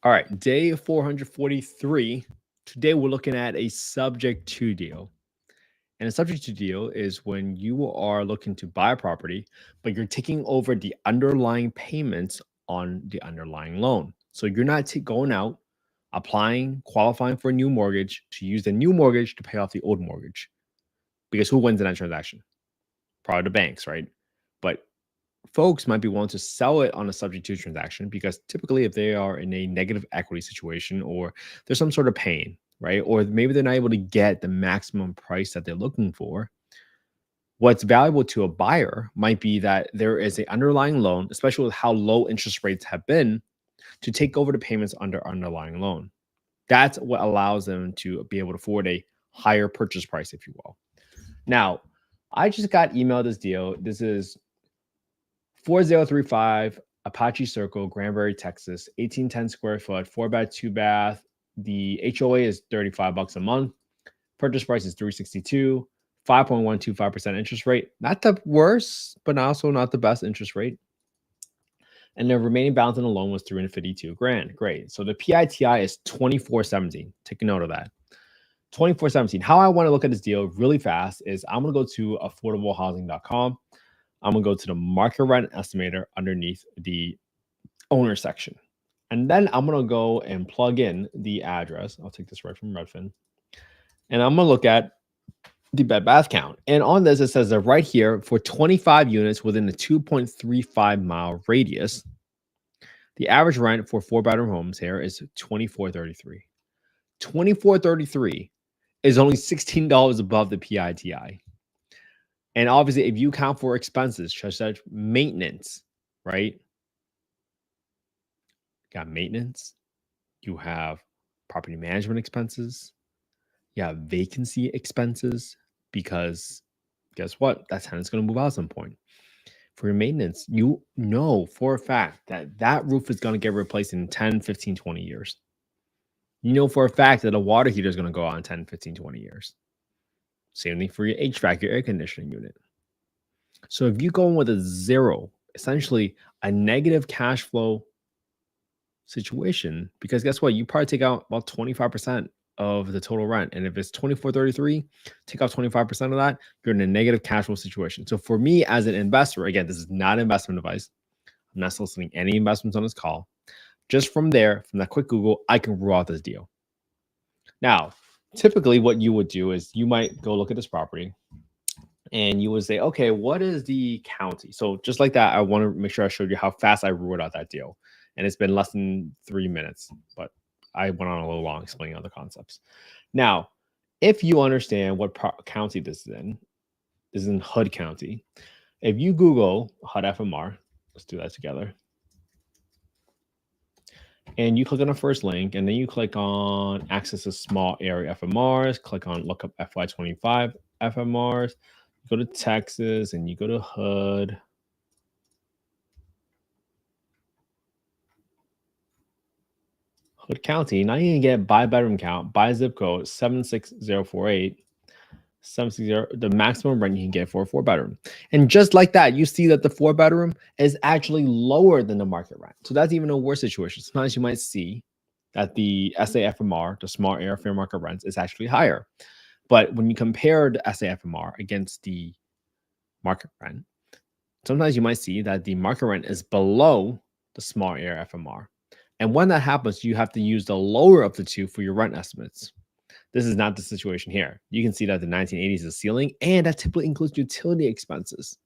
All right, day 443. Today we're looking at a subject to deal. And a subject to deal is when you are looking to buy a property, but you're taking over the underlying payments on the underlying loan. So you're not going out, applying, qualifying for a new mortgage to use the new mortgage to pay off the old mortgage. Because who wins in that transaction? Probably the banks, right? But folks might be willing to sell it on a subject to transaction because typically if they are in a negative equity situation or there's some sort of pain, right? Or maybe they're not able to get the maximum price that they're looking for. What's valuable to a buyer might be that there is an underlying loan, especially with how low interest rates have been, to take over the payments under underlying loan. That's what allows them to be able to afford a higher purchase price, if you will. Now, I just got emailed this deal. This is 4035 Apache Circle, Granbury, Texas, 1810 square foot, 4-bath, 2-bath. The HOA is $35 a month. Purchase price is $362, 5.125% interest rate. Not the worst, but also not the best interest rate. And the remaining balance on the loan was $352,000. Great. So the PITI is 2417. Take a note of that. 2417. How I want to look at this deal really fast is I'm going to go to affordablehousing.com. I'm going to go to the market rent estimator underneath the owner section. And then I'm going to go and plug in the address. I'll take this right from Redfin. And I'm going to look at the bed bath count. And on this, it says that right here for 25 units within the 2.35 mile radius, the average rent for 4-bedroom homes here is $24.33. $24.33 is only $16 above the PITI. And obviously, if you count for expenses such as maintenance, right? You got maintenance, you have property management expenses, you have vacancy expenses, because guess what? That tenant's going to move out at some point. For your maintenance, you know for a fact that that roof is going to get replaced in 10, 15, 20 years. You know for a fact that a water heater is going to go out in 10, 15, 20 years. Same thing for your HVAC, your air conditioning unit. So if you go in with a zero, essentially a negative cash flow situation, because guess what? You probably take out about 25% of the total rent. And if it's $24.33, take out 25% of that, you're in a negative cash flow situation. So for me as an investor, again, this is not investment advice. I'm not soliciting any investments on this call. Just from there, from that quick Google, I can rule out this deal. Now, typically what you would do is you might go look at this property and you would say, okay, what is the county? So just like that, I want to make sure I showed you how fast I ruled out that deal. And it's been less than 3 minutes, but I went on a little long explaining other concepts. Now, if you understand what county this is in Hood County. If you Google HUD FMR, let's do that together. And you click on the first link, and then you click on access to small area FMRs, click on look up FY25 FMRs, go to Texas, and you go to Hood. Hood County. Now you can get by bedroom count, by zip code 76048, 760, the maximum rent you can get for a 4-bedroom. And just like that, you see that the 4-bedroom is actually lower than the market rent. So that's even a worse situation. Sometimes you might see that the SAFMR, the small area fair market rents, is actually higher. But when you compare the SAFMR against the market rent, sometimes you might see that the market rent is below the small area FMR. And when that happens, you have to use the lower of the two for your rent estimates. This is not the situation here. You can see that the 1980s is the ceiling, and that typically includes utility expenses.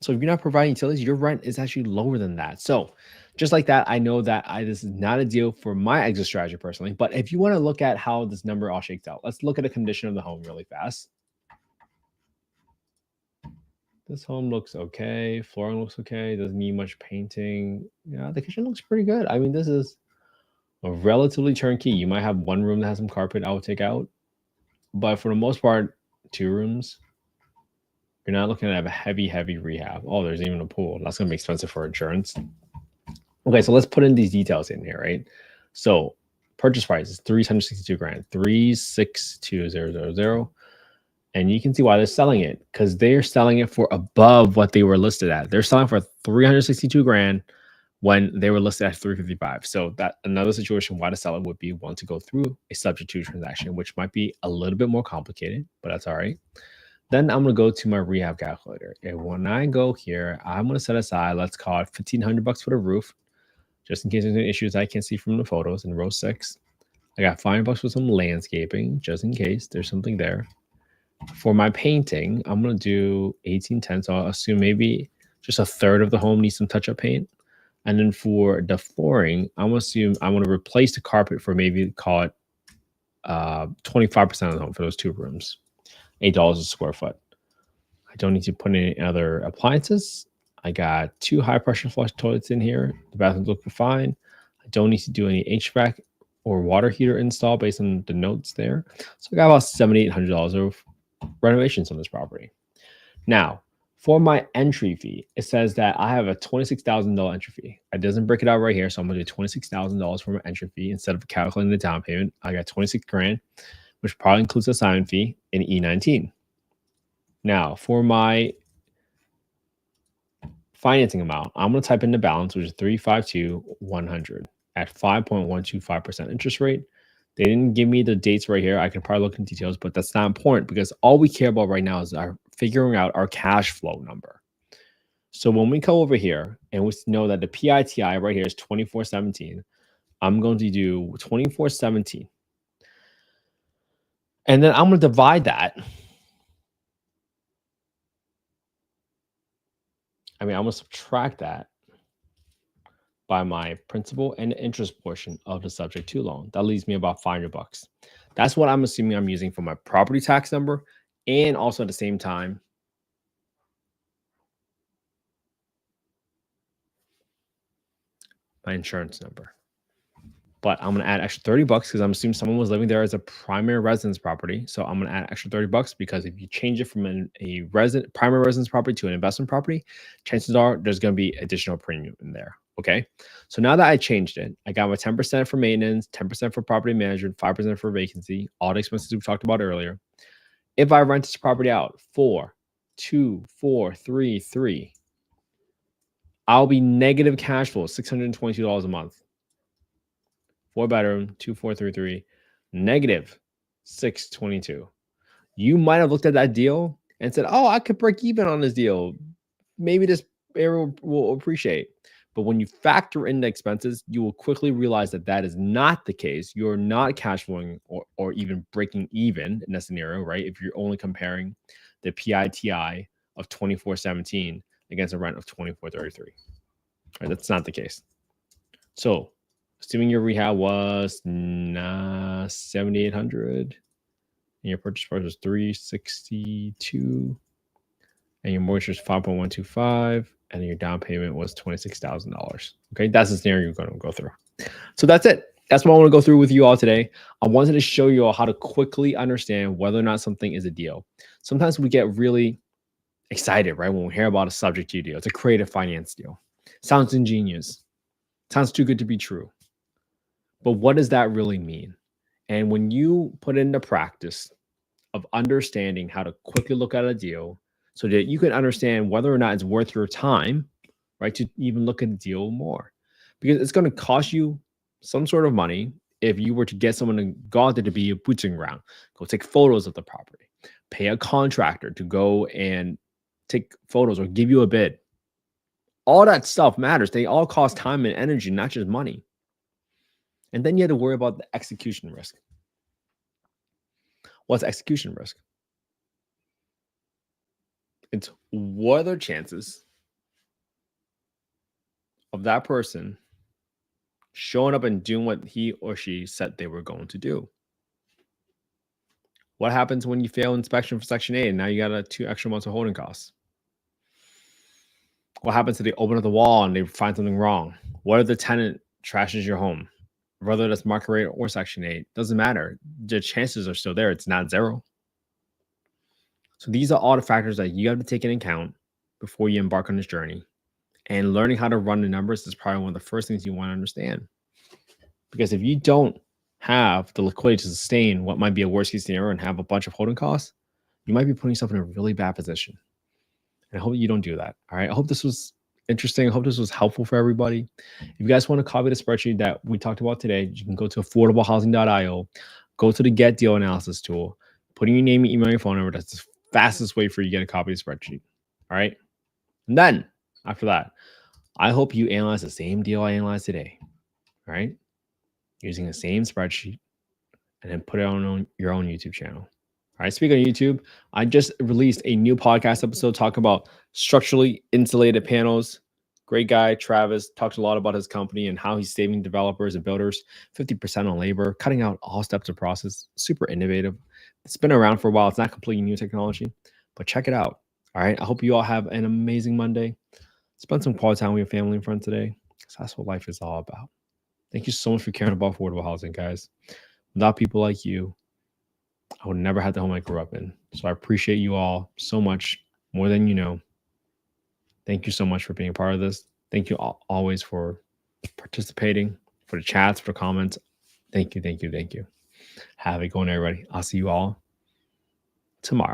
So if you're not providing utilities, your rent is actually lower than that. So just like that, I know that this is not a deal for my exit strategy personally. But if you want to look at how this number all shakes out, let's look at the condition of the home really fast. This home looks okay. Flooring looks okay. Doesn't need much painting. Yeah, the kitchen looks pretty good. I mean, this is a relatively turnkey. You might have one room that has some carpet I would take out. But for the most part, 2 rooms. You're not looking at a heavy rehab. Oh, there's even a pool. That's going to be expensive for insurance. Okay, so let's put in these details in here, right? So purchase price is $362,000, 362,000. And you can see why they're selling it, because they're selling it for above what they were listed at. They're selling for $362,000 when they were listed at 355. So that another situation why the seller would be want to go through a subject to transaction, which might be a little bit more complicated, but that's all right. Then I'm gonna go to my rehab calculator. And when I go here, I'm gonna set aside, let's call it $1,500 for the roof, just in case there's any issues I can't see from the photos in row 6. I got $5 for some landscaping, just in case there's something there. For my painting, I'm gonna do 1810. So I'll assume maybe just a third of the home needs some touch-up paint. And then for the flooring, I'm gonna assume I want to replace the carpet for maybe call it 25% of the home for those 2 rooms, $8 a square foot. I don't need to put in any other appliances. I got 2 high pressure flush toilets in here. The bathrooms look fine. I don't need to do any HVAC or water heater install based on the notes there. So I got about $7,800 of renovations on this property. Now, for my entry fee, it says that I have a $26,000 entry fee. It doesn't break it out right here, so I'm going to do $26,000 for my entry fee instead of calculating the down payment. I got 26 grand, which probably includes a sign fee and E19. Now, for my financing amount, I'm going to type in the balance, which is 352,100 at 5.125% interest rate. They didn't give me the dates right here. I can probably look in details, but that's not important because all we care about right now is figuring out our cash flow number. So when we go over here and we know that the PITI right here is 2417, I'm going to do 2417. And then I'm going to divide that. I'm going to subtract that by my principal and interest portion of the subject to loan. That leaves me about $500. That's what I'm assuming I'm using for my property tax number, and also at the same time, my insurance number. But I'm going to add extra $30 because I'm assuming someone was living there as a primary residence property. So I'm going to add extra $30 because if you change it from a primary residence property to an investment property, chances are there's going to be additional premium in there. Okay. So now that I changed it, I got my 10% for maintenance, 10% for property management, 5% for vacancy, all the expenses we talked about earlier. If I rent this property out 4, 2, 4, 3, 3, I'll be negative cash flow, $622 a month. 4-bedroom, 2433, negative 622. You might have looked at that deal and said, "Oh, I could break even on this deal. Maybe this area will appreciate." But when you factor in the expenses, you will quickly realize that that is not the case. You're not cash flowing or even breaking even in that scenario, right? If you're only comparing the PITI of 2417 against a rent of 2433, right? That's not the case. So, assuming your rehab was 7,800 and your purchase price was 362 and your mortgage was 5.125 and your down payment was $26,000. Okay, that's the scenario you're going to go through. So that's it. That's what I want to go through with you all today. I wanted to show you all how to quickly understand whether or not something is a deal. Sometimes we get really excited, right, when we hear about a subject to deal. It's a creative finance deal. Sounds ingenious. Sounds too good to be true. But what does that really mean? And when you put into practice of understanding how to quickly look at a deal so that you can understand whether or not it's worth your time, right, to even look at the deal more. Because it's going to cost you some sort of money if you were to get someone to go out there to be a boots on ground, go take photos of the property, pay a contractor to go and take photos or give you a bid. All that stuff matters. They all cost time and energy, not just money. And then you have to worry about the execution risk. What's execution risk? It's what are the chances of that person showing up and doing what he or she said they were going to do? What happens when you fail inspection for Section 8 and now you got 2 extra months of holding costs? What happens if they open up the wall and they find something wrong? What if the tenant trashes your home? Whether that's market rate or Section 8, doesn't matter. The chances are still there. It's not zero. So these are all the factors that you have to take into account before you embark on this journey. And learning how to run the numbers is probably one of the first things you want to understand. Because if you don't have the liquidity to sustain what might be a worst case scenario and have a bunch of holding costs, you might be putting yourself in a really bad position. And I hope you don't do that. All right. I hope this was interesting. I hope this was helpful for everybody. If you guys want to copy the spreadsheet that we talked about today, you can go to affordablehousing.io, go to the Get Deal Analysis tool, put in your name, email, your phone number. That's the fastest way for you to get a copy of the spreadsheet. All right. And then after that, I hope you analyze the same deal I analyzed today. All right. Using the same spreadsheet, and then put it on your own YouTube channel. All right. Speaking of YouTube, I just released a new podcast episode talking about structurally insulated panels. Great guy, Travis, talks a lot about his company and how he's saving developers and builders 50% on labor, cutting out all steps of process. Super innovative. It's been around for a while. It's not completely new technology, but check it out. All right. I hope you all have an amazing Monday. Spend some quality time with your family and friends today, because that's what life is all about. Thank you so much for caring about affordable housing, guys. Without people like you, I would never have the home I grew up in. So I appreciate you all so much, more than you know. Thank you so much for being a part of this. Thank you always for participating, for the chats, for the comments. Thank you, thank you, thank you. Have a good one, everybody. I'll see you all tomorrow.